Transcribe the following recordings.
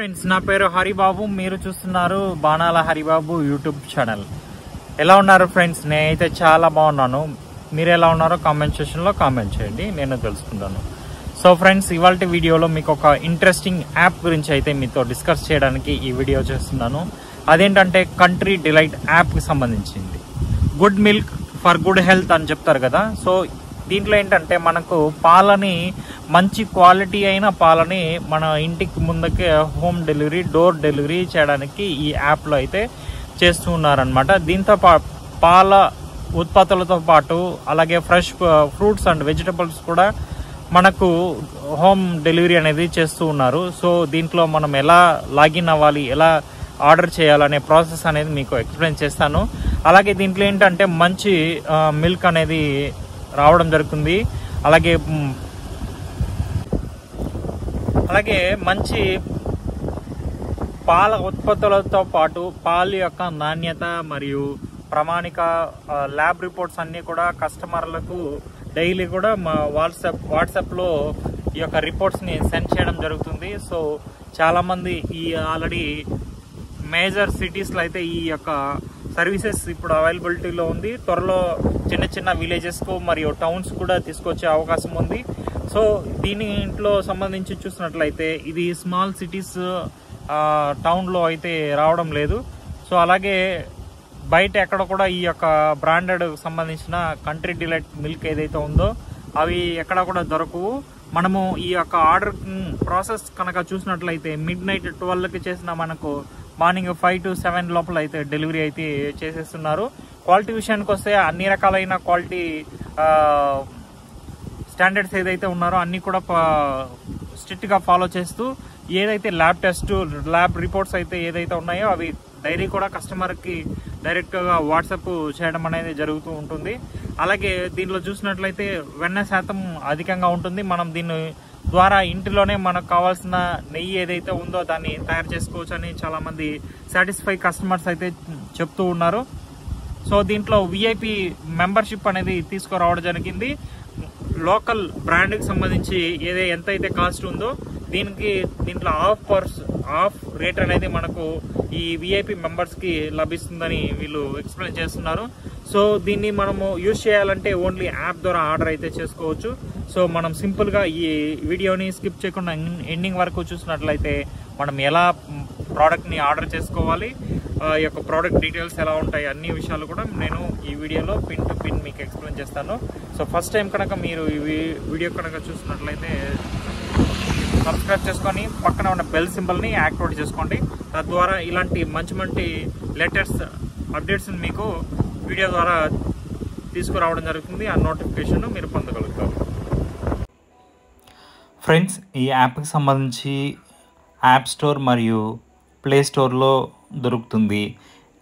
Friends, నా పేరు హరిబాబు. మీరు చూస్తున్నారు బాణాల హరిబాబు యూట్యూబ్ ఛానల్. ఎలా ఉన్నారు ఫ్రెండ్స్? నేనైతే చాలా బాగున్నాను. మీరు ఎలా ఉన్నారో కామెంట్ సెక్షన్లో కామెంట్ చేయండి, నేను తెలుసుకుంటాను. సో ఫ్రెండ్స్, ఇవాళ వీడియోలో మీకు ఒక ఇంట్రెస్టింగ్ యాప్ గురించి అయితే మీతో డిస్కస్ చేయడానికి ఈ వీడియో చేస్తున్నాను. అదేంటంటే కంట్రీ డిలైట్ యాప్కి సంబంధించింది. Good milk for good health అని చెప్తారు కదా. సో దీంట్లో ఏంటంటే మనకు పాలని, మంచి క్వాలిటీ అయిన పాలని మన ఇంటికి ముందుకే హోమ్ డెలివరీ, డోర్ డెలివరీ చేయడానికి ఈ యాప్లో అయితే చేస్తూ ఉన్నారనమాట. దీంతో పాల ఉత్పత్తులతో పాటు అలాగే ఫ్రెష్ ఫ్రూట్స్ అండ్ వెజిటబుల్స్ కూడా మనకు హోమ్ డెలివరీ అనేది చేస్తూ ఉన్నారు. సో దీంట్లో మనం ఎలా లాగిన్ అవ్వాలి, ఎలా ఆర్డర్ చేయాలనే ప్రాసెస్ అనేది మీకు ఎక్స్ప్లెయిన్ చేస్తాను. అలాగే దీంట్లో ఏంటంటే మంచి మిల్క్ అనేది రావడం జరుగుతుంది. అలాగే మంచి పాల ఉత్పత్తులతో పాటు పాల యొక్క నాణ్యత మరియు ప్రామాణిక ల్యాబ్ రిపోర్ట్స్ అన్నీ కూడా కస్టమర్లకు డైలీ కూడా మా వాట్సాప్లో ఈ యొక్క రిపోర్ట్స్ని సెండ్ చేయడం జరుగుతుంది. సో చాలామంది ఈ ఆల్రెడీ మేజర్ సిటీస్లో అయితే ఈ యొక్క సర్వీసెస్ ఇప్పుడు అవైలబిలిటీలో ఉంది. త్వరలో చిన్న చిన్న విలేజెస్కు మరియు టౌన్స్ కూడా తీసుకొచ్చే అవకాశం ఉంది. సో దీనిలో సంబంధించి చూసినట్లయితే ఇది స్మాల్ సిటీస్, టౌన్లో అయితే రావడం లేదు. సో అలాగే బయట ఎక్కడ కూడా ఈ యొక్క బ్రాండెడ్ సంబంధించిన కంట్రీ డిలైట్ మిల్క్ ఏదైతే ఉందో అవి ఎక్కడ కూడా దొరకవు. మనము ఈ యొక్క ఆర్డర్ ప్రాసెస్ కనుక చూసినట్లయితే మిడ్-నైట్ 12కి చేసిన మనకు మార్నింగ్ 5 to 7 లోపల అయితే డెలివరీ అయితే చేసేస్తున్నారు. క్వాలిటీ విషయానికి వస్తే అన్ని రకాలైన క్వాలిటీ స్టాండర్డ్స్ ఏదైతే ఉన్నారో అన్ని కూడా స్ట్రిక్ట్గా ఫాలో చేస్తూ ఏదైతే ల్యాబ్ రిపోర్ట్స్ అయితే ఏదైతే ఉన్నాయో అవి డైరీ కూడా కస్టమర్కి డైరెక్ట్గా వాట్సాప్ చేయడం అనేది జరుగుతూ ఉంటుంది. అలాగే దీనిలో చూసినట్లయితే వెన్న శాతం అధికంగా ఉంటుంది. మనం దీన్ని ద్వారా ఇంటిలోనే మనకు కావాల్సిన నెయ్యి ఏదైతే ఉందో దాన్ని తయారు చేసుకోవచ్చు అని చాలామంది సాటిస్ఫై కస్టమర్స్ అయితే చెప్తూ ఉన్నారు. సో దీంట్లో విఐపి మెంబర్షిప్ అనేది తీసుకురావడం జరిగింది. లోకల్ బ్రాండ్కి సంబంధించి ఎంతైతే కాస్ట్ ఉందో దీంట్లో ఆఫ్ రేట్ అనేది మనకు ఈ విఐపి మెంబర్స్కి లభిస్తుందని వీళ్ళు ఎక్స్ప్లెయిన్ చేస్తున్నారు. సో దీన్ని మనము యూజ్ చేయాలంటే ఓన్లీ యాప్ ద్వారా ఆర్డర్ అయితే చేసుకోవచ్చు. సో మనం సింపుల్గా ఈ వీడియోని స్కిప్ చేయకుండా ఎండింగ్ వరకు చూసినట్లయితే మనం ఎలా ప్రోడక్ట్ని ఆర్డర్ చేసుకోవాలి, ఈ యొక్క ప్రోడక్ట్ డీటెయిల్స్ ఎలా ఉంటాయి, అన్ని విషయాలు కూడా నేను ఈ వీడియోలో పిన్ టు పిన్ మీకు ఎక్స్ప్లెయిన్ చేస్తాను. సో ఫస్ట్ టైం కనుక మీరు ఈ వీడియో కనుక చూసినట్లయితే సబ్స్క్రైబ్ చేసుకొని పక్కన ఉన్న బెల్ సింబల్ని యాక్టివేట్ చేసుకోండి. తద్వారా ఇలాంటి మంచి లేటెస్ట్ అప్డేట్స్ని మీకు వీడియో ద్వారా తీసుకురావడం జరుగుతుంది. ఆ నోటిఫికేషన్ మీరు పొందగలుగుతారు. ఫ్రెండ్స్, ఈ యాప్కి సంబంధించి యాప్ స్టోర్ మరియు ప్లే స్టోర్లో దొరుకుతుంది.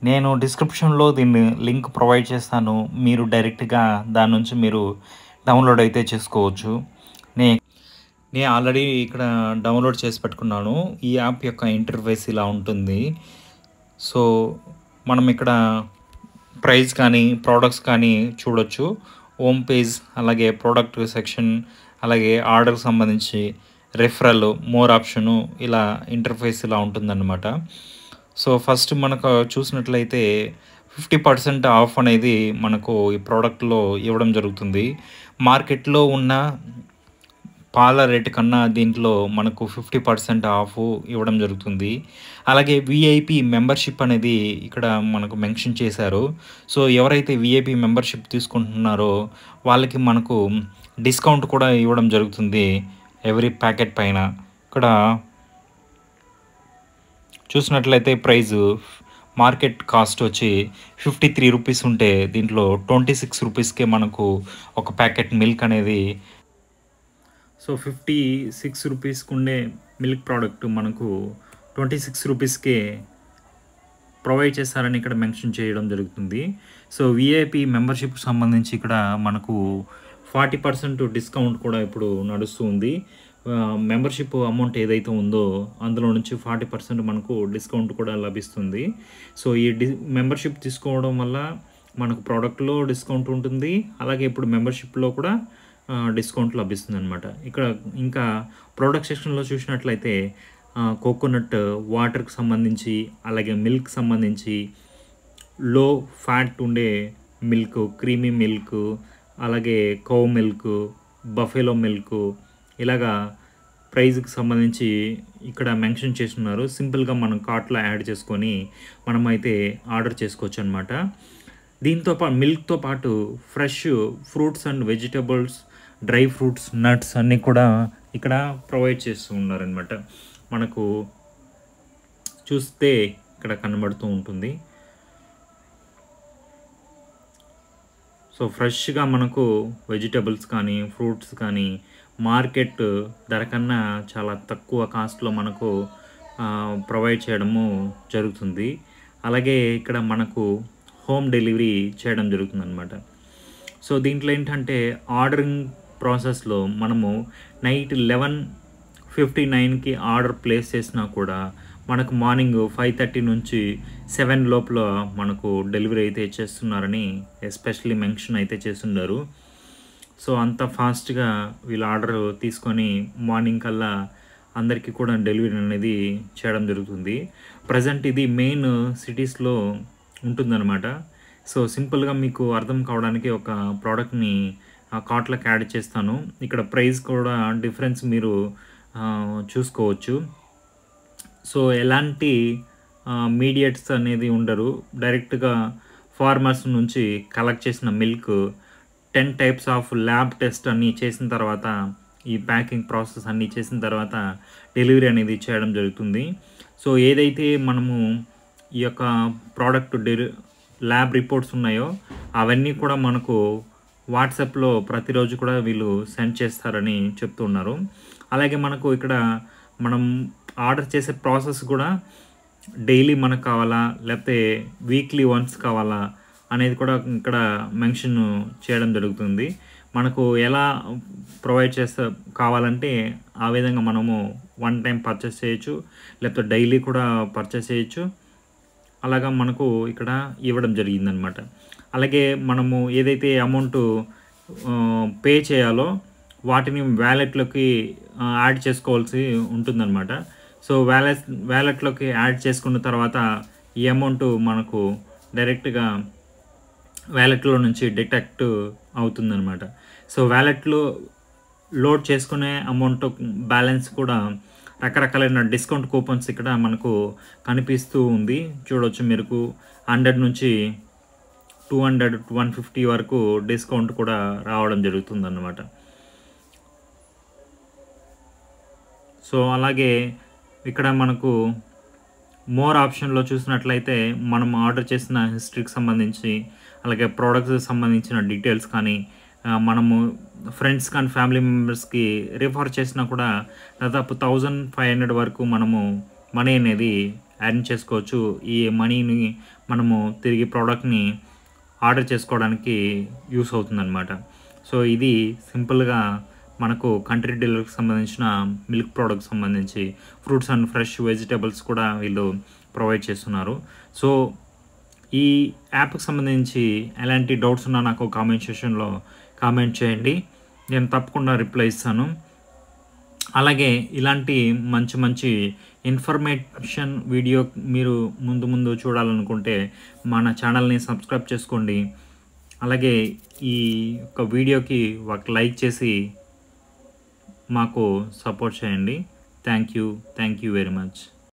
నేను డిస్క్రిప్షన్లో దీన్ని లింక్ ప్రొవైడ్ చేస్తాను. మీరు డైరెక్ట్గా దాని నుంచి మీరు డౌన్లోడ్ అయితే చేసుకోవచ్చు. నేను ఆల్రెడీ ఇక్కడ డౌన్లోడ్ చేసి పెట్టుకున్నాను. ఈ యాప్ యొక్క ఇంటర్ఫేస్ ఇలా ఉంటుంది. సో మనం ఇక్కడ ప్రైస్ కానీ ప్రోడక్ట్స్ కానీ చూడొచ్చు. హోమ్ పేజ్, అలాగే ప్రోడక్ట్ సెక్షన్, అలాగే ఆర్డర్కి సంబంధించి రెఫరల్, మోర్ ఆప్షను, ఇలా ఇంటర్ఫేస్ ఇలా ఉంటుందన్నమాట. సో ఫస్ట్ మనకు చూసినట్లయితే 50% ఆఫ్ అనేది మనకు ఈ ప్రోడక్ట్లో ఇవ్వడం జరుగుతుంది. మార్కెట్లో ఉన్న పాల రేటు కన్నా దీంట్లో మనకు 50% ఆఫ్ ఇవ్వడం జరుగుతుంది. అలాగే విఐపి మెంబర్షిప్ అనేది ఇక్కడ మనకు మెన్షన్ చేశారు. సో ఎవరైతే విఐపి మెంబర్షిప్ తీసుకుంటున్నారో వాళ్ళకి మనకు డిస్కౌంట్ కూడా ఇవ్వడం జరుగుతుంది ఎవ్రీ ప్యాకెట్ పైన. ఇక్కడ చూసినట్లయితే ప్రైజు మార్కెట్ కాస్ట్ వచ్చి 53 రూపీస్ ఉంటే దీంట్లో 26 రూపీస్కే మనకు ఒక ప్యాకెట్ మిల్క్ అనేది, సో 56 రూపీస్కి ఉండే మిల్క్ ప్రోడక్ట్ మనకు 26 రూపీస్కే ప్రొవైడ్ చేస్తారని ఇక్కడ మెన్షన్ చేయడం జరుగుతుంది. సో విఐపి మెంబర్షిప్ సంబంధించి ఇక్కడ మనకు 40% డిస్కౌంట్ కూడా ఇప్పుడు నడుస్తూ ఉంది. మెంబర్షిప్ అమౌంట్ ఏదైతే ఉందో అందులో నుంచి 40% మనకు డిస్కౌంట్ కూడా లభిస్తుంది. సో ఈ మెంబర్షిప్ తీసుకోవడం వల్ల మనకు ప్రోడక్ట్లో డిస్కౌంట్ ఉంటుంది. అలాగే ఇప్పుడు మెంబర్షిప్లో కూడా డిస్కౌంట్ లభిస్తుంది అనమాట. ఇక్కడ ఇంకా ప్రోడక్ట్ సెక్షన్లో చూసినట్లయితే కోకోనట్ వాటర్కి సంబంధించి, అలాగే మిల్క్ సంబంధించి, లో ఫ్యాట్ ఉండే మిల్క్, క్రీమీ మిల్క్, అలాగే కౌ మిల్క్, బఫెలో మిల్క్, ఇలాగా ప్రైజ్కి సంబంధించి ఇక్కడ మెన్షన్ చేస్తున్నారు. సింపుల్గా మనం కార్ట్లో యాడ్ చేసుకొని మనమైతే ఆర్డర్ చేసుకోవచ్చు అనమాట. దీంతో మిల్క్తో పాటు fresh fruits and vegetables, dry fruits, nuts అన్నీ కూడా ఇక్కడ ప్రొవైడ్ చేస్తూ ఉన్నారనమాట. మనకు చూస్తే ఇక్కడ కనబడుతూ ఉంటుంది. సో ఫ్రెష్గా మనకు వెజిటబుల్స్ కానీ, ఫ్రూట్స్ కానీ మార్కెట్ ధర కన్నా చాలా తక్కువ కాస్ట్లో మనకు ప్రొవైడ్ చేయడము జరుగుతుంది. అలాగే ఇక్కడ మనకు హోమ్ డెలివరీ చేయడం జరుగుతుంది అనమాట. సో దీంట్లో ఏంటంటే ఆర్డరింగ్ ప్రాసెస్లో మనము నైట్ 11:59కి ఆర్డర్ ప్లేస్ చేసినా కూడా మనకు మార్నింగ్ 5:30 నుంచి 7 లోపల మనకు డెలివరీ అయితే చేస్తున్నారని ఎస్పెషల్లీ మెన్షన్ అయితే చేస్తున్నారు. సో అంత ఫాస్ట్గా వీళ్ళు ఆర్డర్ తీసుకొని మార్నింగ్ కల్లా అందరికీ కూడా డెలివరీ అనేది చేయడం జరుగుతుంది. ప్రజెంట్ ఇది మెయిన్ సిటీస్లో ఉంటుందన్నమాట. సో సింపుల్గా మీకు అర్థం కావడానికి ఒక ప్రోడక్ట్ని కార్ట్లోకి యాడ్ చేస్తాను. ఇక్కడ ప్రైస్ కూడా డిఫరెన్స్ మీరు చూసుకోవచ్చు. సో ఎలాంటి మీడియేట్స్ అనేది ఉండరు. డైరెక్ట్గా ఫార్మర్స్ నుంచి కలెక్ట్ చేసిన milk 10 types of lab test అన్నీ చేసిన తర్వాత, ఈ ప్యాకింగ్ ప్రాసెస్ అన్నీ చేసిన తర్వాత డెలివరీ అనేది చేయడం జరుగుతుంది. సో ఏదైతే మనము ఈ యొక్క ప్రోడక్ట్ ల్యాబ్ రిపోర్ట్స్ ఉన్నాయో అవన్నీ కూడా మనకు వాట్సాప్లో ప్రతిరోజు కూడా వీళ్ళు సెండ్ చేస్తారని చెప్తున్నారు. అలాగే మనకు ఇక్కడ మనం ఆర్డర్ చేసే ప్రాసెస్ కూడా డైలీ మనకు కావాలా, లేకపోతే వీక్లీ వన్స్ కావాలా అనేది కూడా ఇక్కడ మెన్షన్ చేయడం జరుగుతుంది. మనకు ఎలా ప్రొవైడ్ కావాలంటే ఆ విధంగా మనము వన్ టైం పర్చేస్ చేయొచ్చు, లేకపోతే డైలీ కూడా పర్చేస్ చేయొచ్చు. అలాగా మనకు ఇక్కడ ఇవ్వడం జరిగిందనమాట. అలాగే మనము ఏదైతే అమౌంట్ పే చేయాలో వాటిని వ్యాలెట్లోకి యాడ్ చేసుకోవాల్సి ఉంటుందన్నమాట. సో వ్యాలెట్లోకి యాడ్ చేసుకున్న తర్వాత ఈ అమౌంట్ మనకు డైరెక్ట్గా వ్యాలెట్లో నుంచి డిటెక్ట్ అవుతుందన్నమాట. సో వ్యాలెట్లో లోడ్ చేసుకునే అమౌంట్ బ్యాలెన్స్ కూడా రకరకాలైన డిస్కౌంట్ కూపన్స్ ఇక్కడ మనకు కనిపిస్తూ ఉంది. చూడవచ్చు, మీరు 100 నుంచి 200, 150 వరకు డిస్కౌంట్ కూడా రావడం జరుగుతుందన్నమాట. సో అలాగే ఇక్కడ మనకు మోర్ ఆప్షన్లో చూసినట్లయితే మనం ఆర్డర్ చేసిన హిస్టరీకి సంబంధించి, అలాగే ప్రోడక్ట్స్కి సంబంధించిన డీటెయిల్స్ కానీ మనము ఫ్రెండ్స్ కానీ ఫ్యామిలీ మెంబర్స్కి రిఫర్ చేసినా కూడా దాదాపు 1500 వరకు మనము మనీ అనేది ఎర్న్ చేసుకోవచ్చు. ఈ మనీని మనము తిరిగి ప్రోడక్ట్ని ఆర్డర్ చేసుకోవడానికి యూస్ అవుతుందన్నమాట. సో ఇది సింపుల్గా మనకు కంట్రీ డీలర్కి సంబంధించిన మిల్క్ ప్రోడక్ట్ సంబంధించి ఫ్రూట్స్ అండ్ ఫ్రెష్ వెజిటబుల్స్ కూడా వీళ్ళు ప్రొవైడ్ చేస్తున్నారు. సో ఈ యాప్కి సంబంధించి ఎలాంటి డౌట్స్ ఉన్నా నాకు కామెంట్ సెక్షన్లో కామెంట్ చేయండి, నేను తప్పకుండా రిప్లై ఇస్తాను. అలాగే ఇలాంటి మంచి మంచి ఇన్ఫర్మేషన్ వీడియో మీరు ముందు చూడాలనుకుంటే మన ఛానల్ని సబ్స్క్రైబ్ చేసుకోండి. అలాగే ఈ యొక్క వీడియోకి ఒక లైక్ చేసి మాకు సపోర్ట్ చేయండి. Thank you very much.